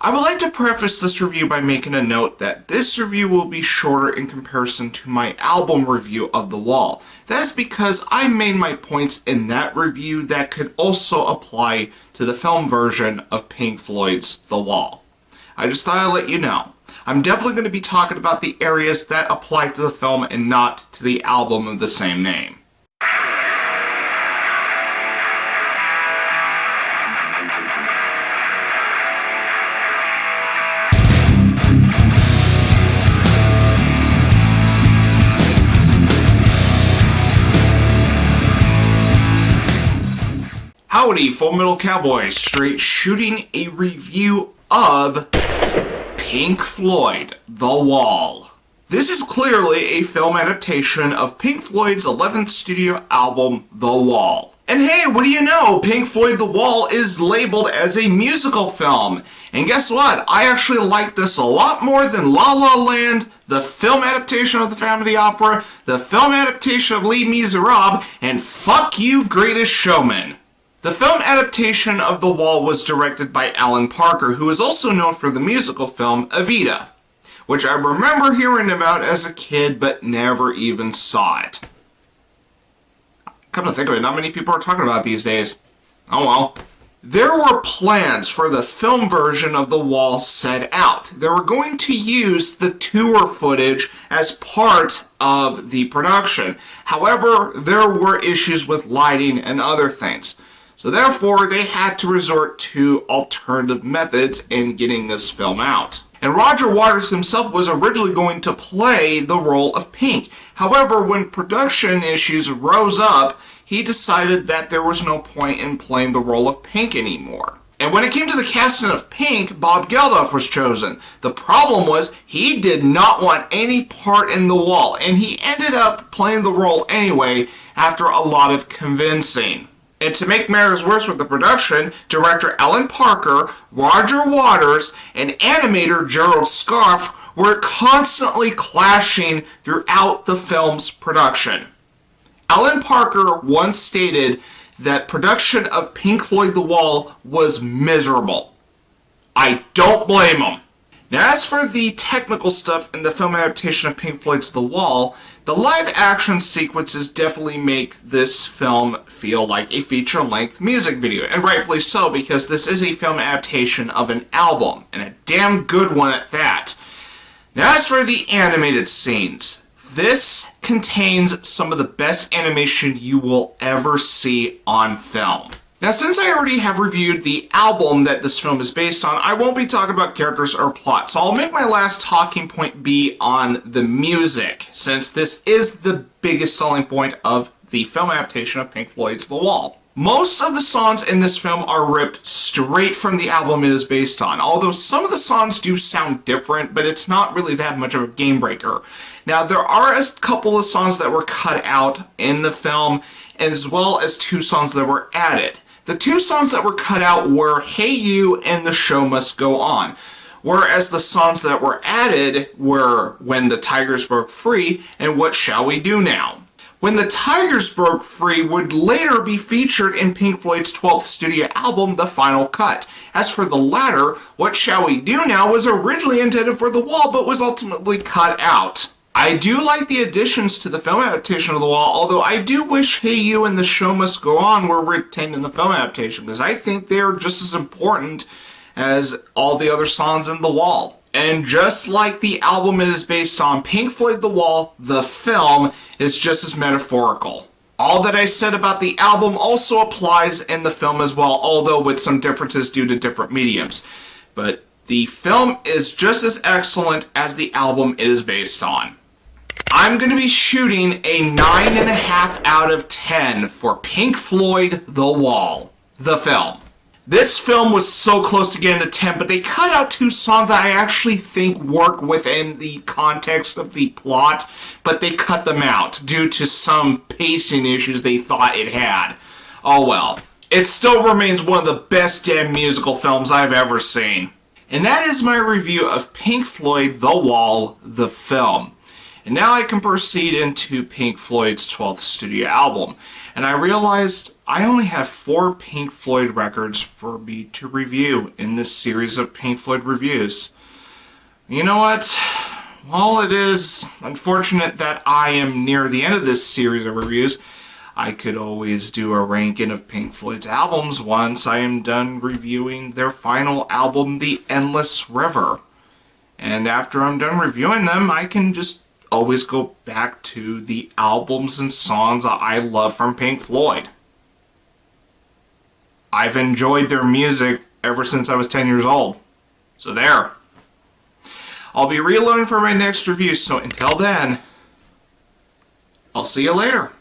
I would like to preface this review by making a note that this review will be shorter in comparison to my album review of The Wall. That is because I made my points in that review that could also apply to the film version of Pink Floyd's The Wall. I just thought I'd let you know. I'm definitely going to be talking about the areas that apply to the film and not to the album of the same name. Howdy, Full Metal Cowboys, straight shooting a review of Pink Floyd, The Wall. This is clearly a film adaptation of Pink Floyd's 11th studio album, The Wall. And hey, what do you know? Pink Floyd The Wall is labeled as a musical film. And guess what? I actually like this a lot more than La La Land, the film adaptation of the Phantom of the Opera, the film adaptation of Les Miserables, and fuck you, Greatest Showman. The film adaptation of The Wall was directed by Alan Parker, who is also known for the musical film Evita, which I remember hearing about as a kid but never even saw it. Come to think of it, not many people are talking about it these days. Oh well. There were plans for the film version of The Wall set out. They were going to use the tour footage as part of the production. However, there were issues with lighting and other things. So therefore, they had to resort to alternative methods in getting this film out. And Roger Waters himself was originally going to play the role of Pink. However, when production issues rose up, he decided that there was no point in playing the role of Pink anymore. And when it came to the casting of Pink, Bob Geldof was chosen. The problem was he did not want any part in The Wall, and he ended up playing the role anyway after a lot of convincing. And to make matters worse with the production, director Alan Parker, Roger Waters, and animator Gerald Scarfe were constantly clashing throughout the film's production. Alan Parker once stated that production of Pink Floyd The Wall was miserable. I don't blame him. Now, as for the technical stuff in the film adaptation of Pink Floyd's The Wall, the live-action sequences definitely make this film feel like a feature-length music video, and rightfully so, because this is a film adaptation of an album, and a damn good one at that. Now, as for the animated scenes, this contains some of the best animation you will ever see on film. Now, since I already have reviewed the album that this film is based on, I won't be talking about characters or plot, so I'll make my last talking point be on the music, since this is the biggest selling point of the film adaptation of Pink Floyd's The Wall. Most of the songs in this film are ripped straight from the album it is based on, although some of the songs do sound different, but it's not really that much of a game breaker. Now, there are a couple of songs that were cut out in the film, as well as 2 songs that were added. The 2 songs that were cut out were Hey You and The Show Must Go On, whereas the songs that were added were When the Tigers Broke Free and What Shall We Do Now. When the Tigers Broke Free would later be featured in Pink Floyd's 12th studio album, The Final Cut. As for the latter, What Shall We Do Now was originally intended for The Wall but was ultimately cut out. I do like the additions to the film adaptation of The Wall, although I do wish Hey You and The Show Must Go On were retained in the film adaptation, because I think they're just as important as all the other songs in The Wall. And just like the album it is based on, Pink Floyd The Wall, the film, is just as metaphorical. All that I said about the album also applies in the film as well, although with some differences due to different mediums. But the film is just as excellent as the album it is based on. I'm going to be shooting a 9.5 out of 10 for Pink Floyd The Wall, the film. This film was so close to getting a 10, but they cut out 2 songs that I actually think work within the context of the plot, but they cut them out due to some pacing issues they thought it had. Oh well. It still remains one of the best damn musical films I've ever seen. And that is my review of Pink Floyd The Wall, the film. And now I can proceed into Pink Floyd's 12th studio album. And I realized I only have 4 Pink Floyd records for me to review in this series of Pink Floyd reviews. You know what? While it is unfortunate that I am near the end of this series of reviews, I could always do a ranking of Pink Floyd's albums once I am done reviewing their final album, The Endless River. And after I'm done reviewing them, I can just always go back to the albums and songs I love from Pink Floyd. I've enjoyed their music ever since I was 10 years old. So there. I'll be reloading for my next review, so until then, I'll see you later.